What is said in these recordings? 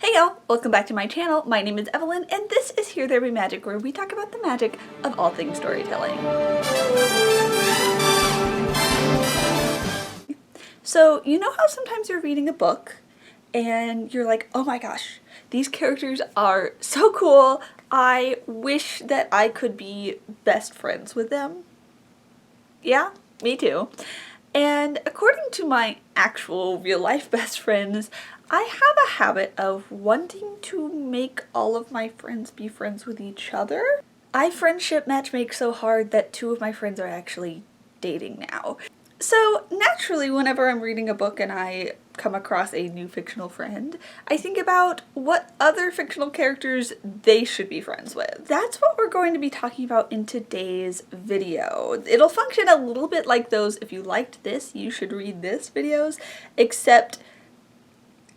Hey y'all, welcome back to my channel. My name is Evelyn and this is Here There Be Magic, where we talk about the magic of all things storytelling. So you know how sometimes you're reading a book and you're like, oh my gosh, these characters are so cool. I wish that I could be best friends with them. Yeah, me too. And according to my actual real life best friends, I have a habit of wanting to make all of my friends be friends with each other. I friendship matchmake so hard that two of my friends are actually dating now. So naturally, whenever I'm reading a book and I come across a new fictional friend, I think about what other fictional characters they should be friends with. That's what we're going to be talking about in today's video. It'll function a little bit like those "if you liked this, you should read this" videos, except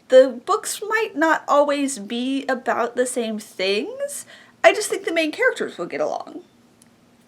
the books might not always be about the same things. I just think the main characters will get along.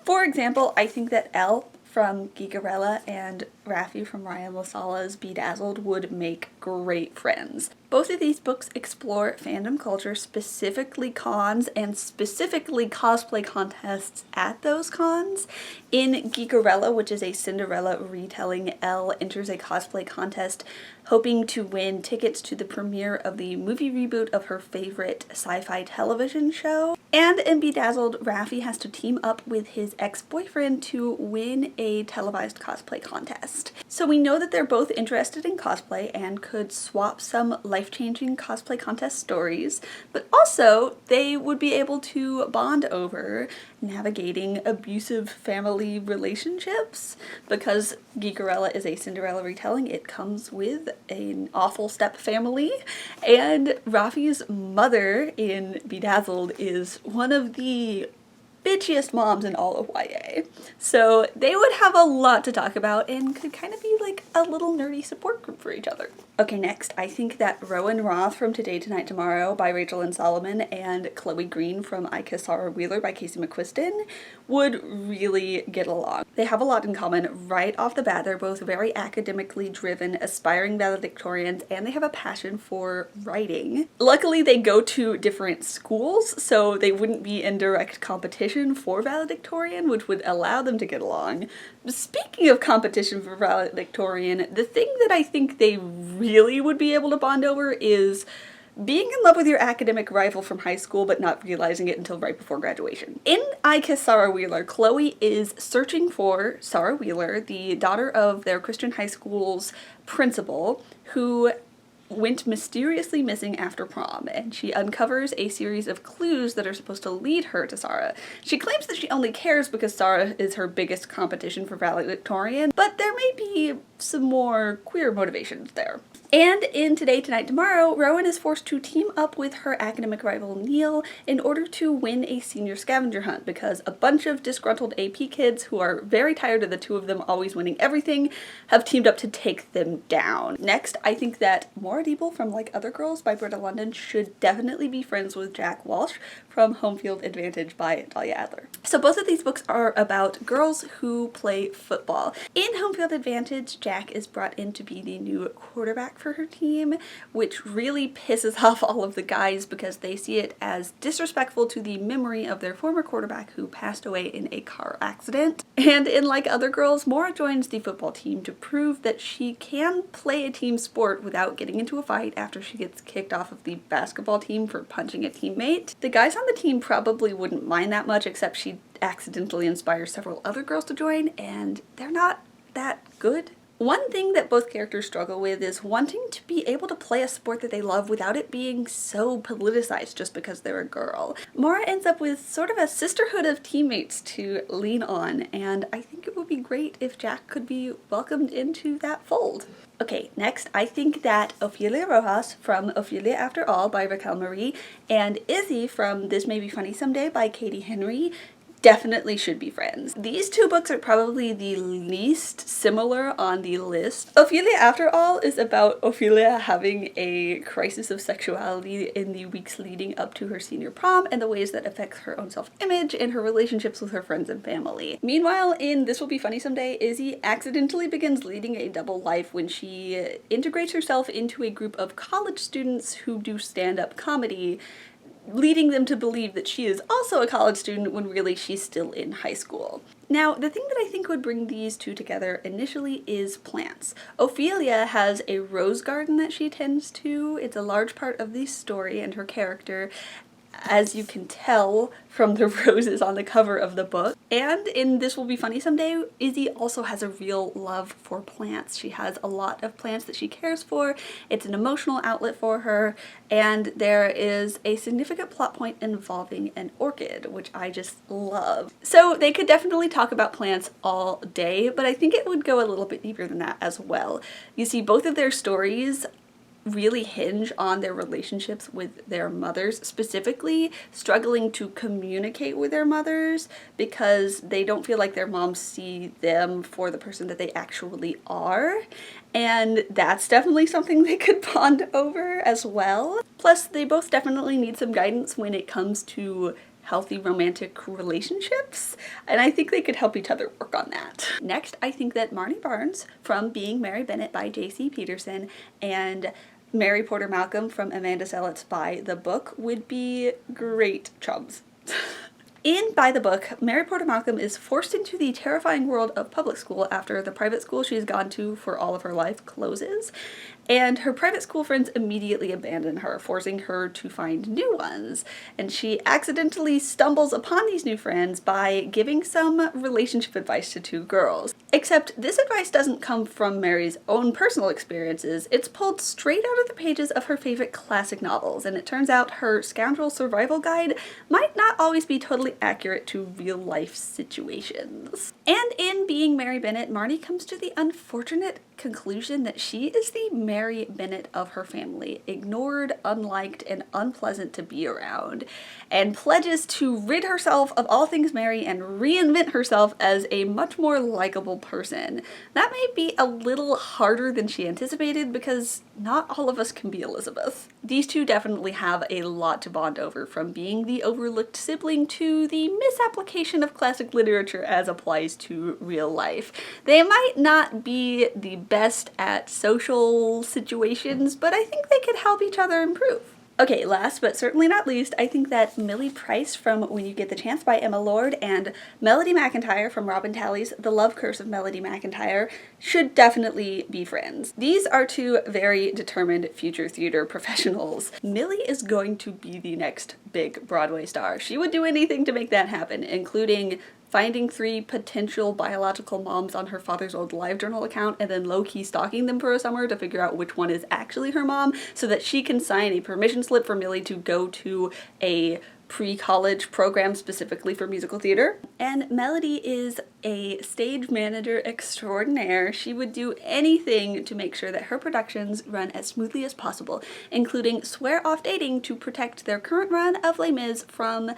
For example, I think that Elle from Geekerella and Raffi from Ryan LaSala's Dazzled would make great friends. Both of these books explore fandom culture, specifically cons and specifically cosplay contests at those cons. In Geekerella, which is a Cinderella retelling, Elle enters a cosplay contest hoping to win tickets to the premiere of the movie reboot of her favorite sci-fi television show. And in Bedazzled, Raffi has to team up with his ex-boyfriend to win a televised cosplay contest. So we know that they're both interested in cosplay and could swap some life-changing cosplay contest stories, but also they would be able to bond over navigating abusive family relationships. Because Geekerella is a Cinderella retelling, it comes with an awful step family, and Raffi's mother in Bedazzled is one of the bitchiest moms in all of YA. So they would have a lot to talk about and could kind of be like a little nerdy support group for each other. Okay, next, I think that Rowan Roth from Today, Tonight, Tomorrow by Rachel and Solomon and Chloe Green from I Kiss Sarah Wheeler by Casey McQuiston would really get along. They have a lot in common right off the bat. They're both very academically driven, aspiring valedictorians, and they have a passion for writing. Luckily, they go to different schools, so they wouldn't be in direct competition for valedictorian, which would allow them to get along. Speaking of competition for valedictorian, the thing that I think they really would be able to bond over is being in love with your academic rival from high school but not realizing it until right before graduation. In I Kiss Sarah Wheeler, Chloe is searching for Sarah Wheeler, the daughter of their Christian high school's principal, who went mysteriously missing after prom, and she uncovers a series of clues that are supposed to lead her to Sarah. She claims that she only cares because Sarah is her biggest competition for valedictorian, but there may be some more queer motivations there. And in Today, Tonight, Tomorrow, Rowan is forced to team up with her academic rival Neil in order to win a senior scavenger hunt because a bunch of disgruntled AP kids who are very tired of the two of them always winning everything have teamed up to take them down. Next, I think that Maura Diebel from Like Other Girls by Britta London should definitely be friends with Jack Walsh from Home Field Advantage by Dahlia Adler. So both of these books are about girls who play football. In Home Field Advantage, Jack is brought in to be the new quarterback for her team, which really pisses off all of the guys because they see it as disrespectful to the memory of their former quarterback who passed away in a car accident. And in Like Other Girls, Maura joins the football team to prove that she can play a team sport without getting into a fight after she gets kicked off of the basketball team for punching a teammate. The guys on the team probably wouldn't mind that much, except she accidentally inspires several other girls to join, and they're not that good. One thing that both characters struggle with is wanting to be able to play a sport that they love without it being so politicized just because they're a girl. Maura ends up with sort of a sisterhood of teammates to lean on, and I think it would be great if Jack could be welcomed into that fold. Okay, next, I think that Ophelia Rojas from Ophelia After All by Raquel Marie and Izzy from This May Be Funny Someday by Katie Henry definitely should be friends. These two books are probably the least similar on the list. Ophelia, after all, is about Ophelia having a crisis of sexuality in the weeks leading up to her senior prom and the ways that affects her own self-image and her relationships with her friends and family. Meanwhile, in This Will Be Funny Someday, Izzy accidentally begins leading a double life when she integrates herself into a group of college students who do stand-up comedy, leading them to believe that she is also a college student when really she's still in high school. Now, the thing that I think would bring these two together initially is plants. Ophelia has a rose garden that she tends to. It's a large part of the story and her character, as you can tell from the roses on the cover of the book. And in This Will Be Funny Someday, Izzy also has a real love for plants. She has a lot of plants that she cares for. It's an emotional outlet for her, and there is a significant plot point involving an orchid, which I just love. So they could definitely talk about plants all day, but I think it would go a little bit deeper than that as well. You see, both of their stories really hinge on their relationships with their mothers, specifically struggling to communicate with their mothers because they don't feel like their moms see them for the person that they actually are. And that's definitely something they could bond over as well. Plus, they both definitely need some guidance when it comes to healthy romantic relationships, and I think they could help each other work on that. Next, I think that Marnie Barnes from Being Mary Bennet by J.C.Peterson and Mary Porter Malcolm from Amanda Sellet's By the Book would be great chums. In By the Book, Mary Porter Malcolm is forced into the terrifying world of public school after the private school she's gone to for all of her life closes, and her private school friends immediately abandon her, forcing her to find new ones. And she accidentally stumbles upon these new friends by giving some relationship advice to two girls. Except this advice doesn't come from Mary's own personal experiences, it's pulled straight out of the pages of her favorite classic novels, and it turns out her scoundrel survival guide might not always be totally accurate to real life situations. And in Being Mary Bennet, Marnie comes to the unfortunate conclusion that she is the Mary Bennet of her family, ignored, unliked, and unpleasant to be around, and pledges to rid herself of all things Mary and reinvent herself as a much more likable person. That may be a little harder than she anticipated because not all of us can be Elizabeth. These two definitely have a lot to bond over, from being the overlooked sibling to the misapplication of classic literature as applies to real life. They might not be the best at social situations, but I think they could help each other improve. Okay, last but certainly not least, I think that Millie Price from When You Get the Chance by Emma Lord and Melody McIntyre from Robin Talley's The Love Curse of Melody McIntyre should definitely be friends. These are two very determined future theater professionals. Millie is going to be the next big Broadway star. She would do anything to make that happen, including finding 3 potential biological moms on her father's old LiveJournal account and then low-key stalking them for a summer to figure out which one is actually her mom so that she can sign a permission slip for Millie to go to a pre-college program specifically for musical theater. And Melody is a stage manager extraordinaire. She would do anything to make sure that her productions run as smoothly as possible, including swear off dating to protect their current run of Les Mis from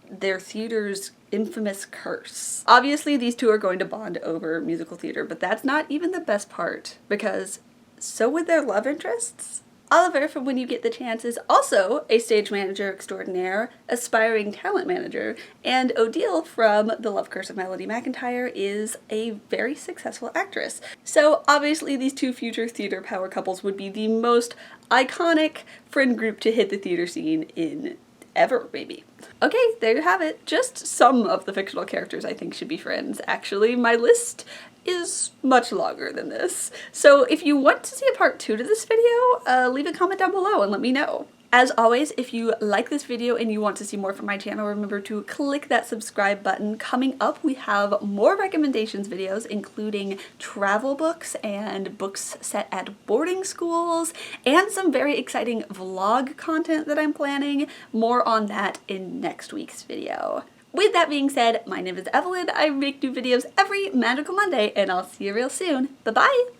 their theater's infamous curse. Obviously, these two are going to bond over musical theater, but that's not even the best part, because so would their love interests. Oliver from When You Get the Chance is also a stage manager extraordinaire, aspiring talent manager, and Odile from The Love Curse of Melody McIntyre is a very successful actress. So obviously these two future theater power couples would be the most iconic friend group to hit the theater scene in ever, maybe. Okay, there you have it. Just some of the fictional characters I think should be friends. Actually, my list is much longer than this. So if you want to see a part 2 to this video, leave a comment down below and let me know. As always, if you like this video and you want to see more from my channel, remember to click that subscribe button. Coming up, we have more recommendations videos, including travel books and books set at boarding schools, and some very exciting vlog content that I'm planning. More on that in next week's video. With that being said, my name is Evelyn. I make new videos every magical Monday, and I'll see you real soon. Bye-bye!